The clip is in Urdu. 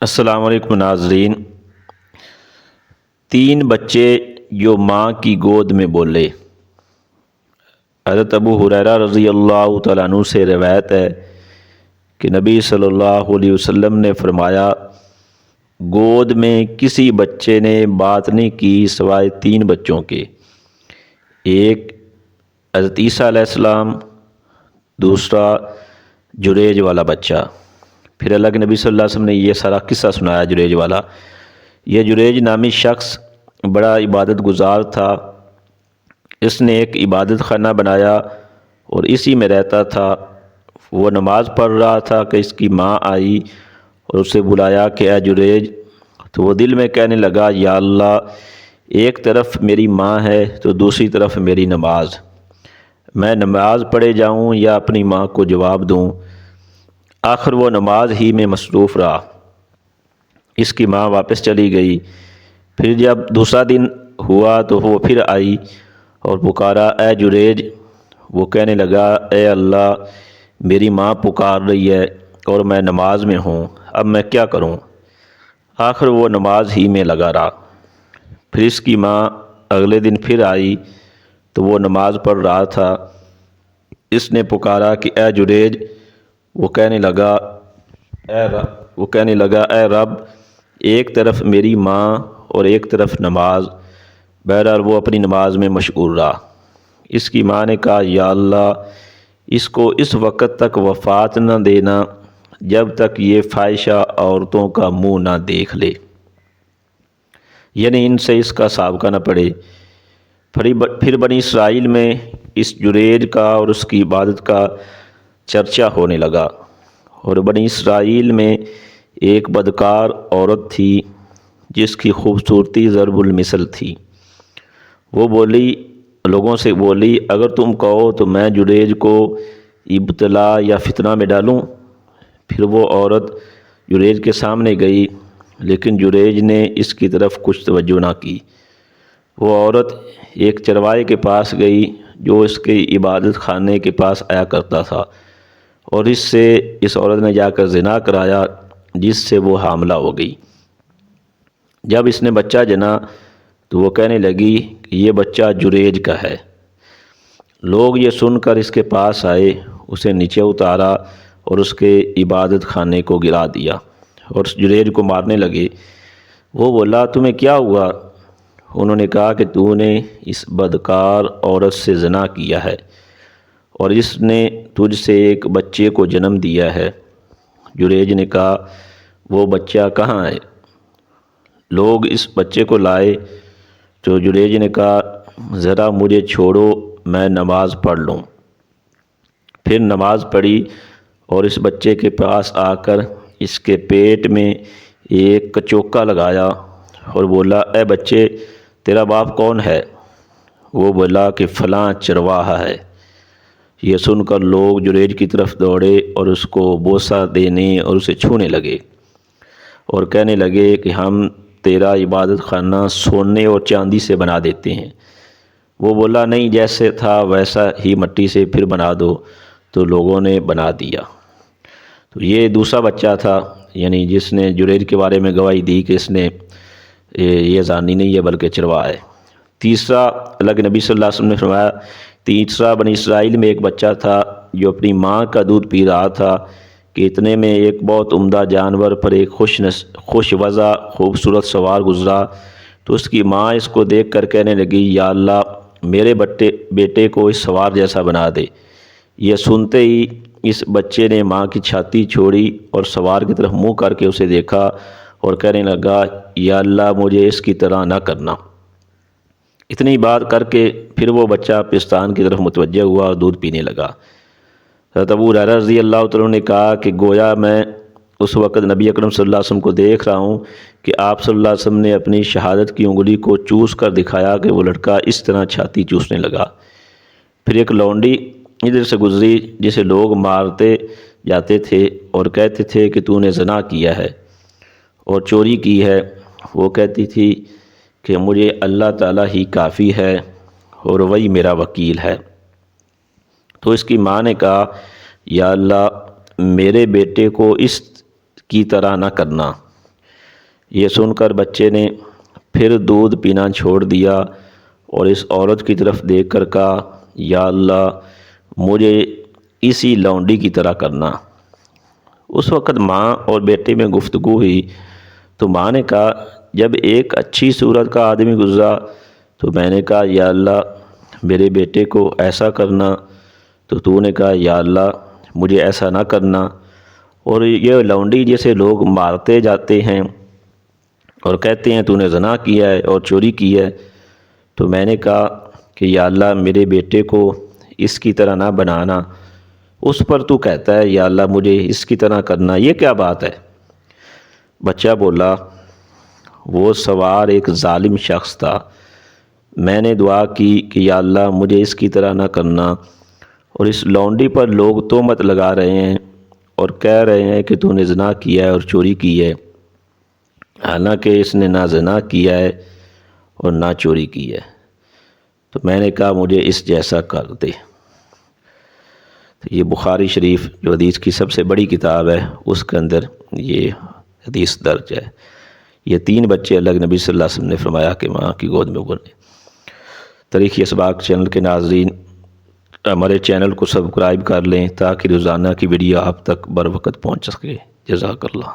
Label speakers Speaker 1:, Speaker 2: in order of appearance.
Speaker 1: السلام علیکم ناظرین۔ تین بچے جو ماں کی گود میں بولے۔ حضرت ابو ہریرہ رضی اللہ تعالیٰ عنہ سے روایت ہے کہ نبی صلی اللہ علیہ وسلم نے فرمایا، گود میں کسی بچے نے بات نہیں کی سوائے تین بچوں کے، ایک حضرت عیسیٰ علیہ السلام، دوسرا جریج والا بچہ۔ پھر اللہ کے نبی صلی اللہ علیہ وسلم نے یہ سارا قصہ سنایا جریج والا۔ یہ جریج نامی شخص بڑا عبادت گزار تھا۔ اس نے ایک عبادت خانہ بنایا اور اسی میں رہتا تھا۔ وہ نماز پڑھ رہا تھا کہ اس کی ماں آئی اور اسے بلایا کہ اے جریج، تو وہ دل میں کہنے لگا، یا اللہ، ایک طرف میری ماں ہے تو دوسری طرف میری نماز، میں نماز پڑھے جاؤں یا اپنی ماں کو جواب دوں؟ آخر وہ نماز ہی میں مصروف رہا۔ اس کی ماں واپس چلی گئی۔ پھر جب دوسرا دن ہوا تو وہ پھر آئی اور پکارا، اے جریج۔ وہ کہنے لگا، اے اللہ، میری ماں پکار رہی ہے اور میں نماز میں ہوں، اب میں کیا کروں؟ آخر وہ نماز ہی میں لگا رہا۔ پھر اس کی ماں اگلے دن پھر آئی تو وہ نماز پڑھ رہا تھا۔ اس نے پکارا کہ اے جریج۔ وہ کہنے لگا، اے رب، ایک طرف میری ماں اور ایک طرف نماز۔ بہرحال وہ اپنی نماز میں مشغول رہا۔ اس کی ماں نے کہا، یا اللہ، اس کو اس وقت تک وفات نہ دینا جب تک یہ فاحشہ عورتوں کا منہ نہ دیکھ لے، یعنی ان سے اس کا سابقہ نہ پڑے۔ پھر بنی اسرائیل میں اس جریج کا اور اس کی عبادت کا چرچا ہونے لگا، اور بنی اسرائیل میں ایک بدکار عورت تھی جس کی خوبصورتی ضرب المثل تھی۔ وہ لوگوں سے بولی، اگر تم کہو تو میں جریج کو ابتلا یا فتنہ میں ڈالوں۔ پھر وہ عورت جریج کے سامنے گئی، لیکن جریج نے اس کی طرف کچھ توجہ نہ کی۔ وہ عورت ایک چرواہے کے پاس گئی جو اس کے عبادت خانے کے پاس آیا کرتا تھا، اور اس عورت نے جا کر زنا کرایا، جس سے وہ حاملہ ہو گئی۔ جب اس نے بچہ جنا تو وہ کہنے لگی کہ یہ بچہ جریج کا ہے۔ لوگ یہ سن کر اس کے پاس آئے، اسے نیچے اتارا اور اس کے عبادت خانے کو گرا دیا اور اس جریج کو مارنے لگے۔ وہ بولا، تمہیں کیا ہوا؟ انہوں نے کہا کہ تو نے اس بدکار عورت سے زنا کیا ہے اور اس نے تجھ سے ایک بچے کو جنم دیا ہے۔ جریج نے کہا، وہ بچہ کہاں ہے؟ لوگ اس بچے کو لائے تو جریج نے کہا، ذرا مجھے چھوڑو، میں نماز پڑھ لوں۔ پھر نماز پڑھی اور اس بچے کے پاس آ کر اس کے پیٹ میں ایک کچوکا لگایا اور بولا، اے بچے، تیرا باپ کون ہے؟ وہ بولا کہ فلاں چرواہا ہے۔ یہ سن کر لوگ جریج کی طرف دوڑے اور اس کو بوسہ دینے اور اسے چھونے لگے اور کہنے لگے کہ ہم تیرا عبادت خانہ سونے اور چاندی سے بنا دیتے ہیں۔ وہ بولا، نہیں، جیسے تھا ویسا ہی مٹی سے پھر بنا دو۔ تو لوگوں نے بنا دیا۔ تو یہ دوسرا بچہ تھا، یعنی جس نے جریج کے بارے میں گواہی دی کہ اس نے یہ زانی نہیں ہے بلکہ چرواہا ہے۔ تیسرا، اللہ کے نبی صلی اللہ علیہ وسلم نے فرمایا، تیسرا بنی اسرائیل میں ایک بچہ تھا جو اپنی ماں کا دودھ پی رہا تھا کہ اتنے میں ایک بہت عمدہ جانور پر ایک خوش وضع خوبصورت سوار گزرا۔ تو اس کی ماں اس کو دیکھ کر کہنے لگی، یا اللہ، میرے بیٹے کو اس سوار جیسا بنا دے۔ یہ سنتے ہی اس بچے نے ماں کی چھاتی چھوڑی اور سوار کی طرف منہ کر کے اسے دیکھا اور کہنے لگا، یا اللہ، مجھے اس کی طرح نہ کرنا۔ اتنی بات کر کے پھر وہ بچہ پستان کی طرف متوجہ ہوا اور دودھ پینے لگا۔ حضرت ابو ہریرہ رضی اللہ تعالیٰ نے کہا کہ گویا میں اس وقت نبی اکرم صلی اللہ علیہ وسلم کو دیکھ رہا ہوں کہ آپ صلی اللہ علیہ وسلم نے اپنی شہادت کی انگلی کو چوس کر دکھایا کہ وہ لڑکا اس طرح چھاتی چوسنے لگا۔ پھر ایک لونڈی ادھر سے گزری جسے لوگ مارتے جاتے تھے اور کہتے تھے کہ تو نے زنا کیا ہے اور چوری کی ہے۔ وہ کہتی تھی کہ مجھے اللہ تعالیٰ ہی کافی ہے اور وہی میرا وکیل ہے۔ تو اس کی ماں نے کہا، یا اللہ، میرے بیٹے کو اس کی طرح نہ کرنا۔ یہ سن کر بچے نے پھر دودھ پینا چھوڑ دیا اور اس عورت کی طرف دیکھ کر کہا یا اللہ مجھے اسی لونڈی کی طرح کرنا۔ اس وقت ماں اور بیٹے میں گفتگو ہوئی تو ماں نے کہا جب ایک اچھی صورت کا آدمی گزرا تو میں نے کہا یا اللہ میرے بیٹے کو ایسا کرنا، تو نے کہا یا اللہ مجھے ایسا نہ کرنا۔ اور یہ لونڈی جیسے لوگ مارتے جاتے ہیں اور کہتے ہیں تو نے زنا کیا ہے اور چوری کی ہے، تو میں نے کہا کہ یا اللہ میرے بیٹے کو اس کی طرح نہ بنانا، اس پر تو کہتا ہے یا اللہ مجھے اس کی طرح کرنا، یہ کیا بات ہے؟ بچہ بولا وہ سوار ایک ظالم شخص تھا، میں نے دعا کی کہ یا اللہ مجھے اس کی طرح نہ کرنا، اور اس لونڈی پر لوگ تہمت لگا رہے ہیں اور کہہ رہے ہیں کہ تو نے زنا کیا ہے اور چوری کی ہے، حالانکہ اس نے نہ زنا کیا ہے اور نہ چوری کی ہے۔ تو میں نے کہا مجھے اس جیسا کر دے۔ تو یہ بخاری شریف جو حدیث کی سب سے بڑی کتاب ہے اس کے اندر یہ حدیث درج ہے۔ یہ 3 بچے اللہ کے نبی صلی اللہ علیہ وسلم نے فرمایا کہ ماں کی گود میں ابھرے۔ تاریخ اسباق چینل کے ناظرین ہمارے چینل کو سبسکرائب کر لیں تاکہ روزانہ کی ویڈیو آپ تک بر وقت پہنچ سکے۔ جزاک اللہ۔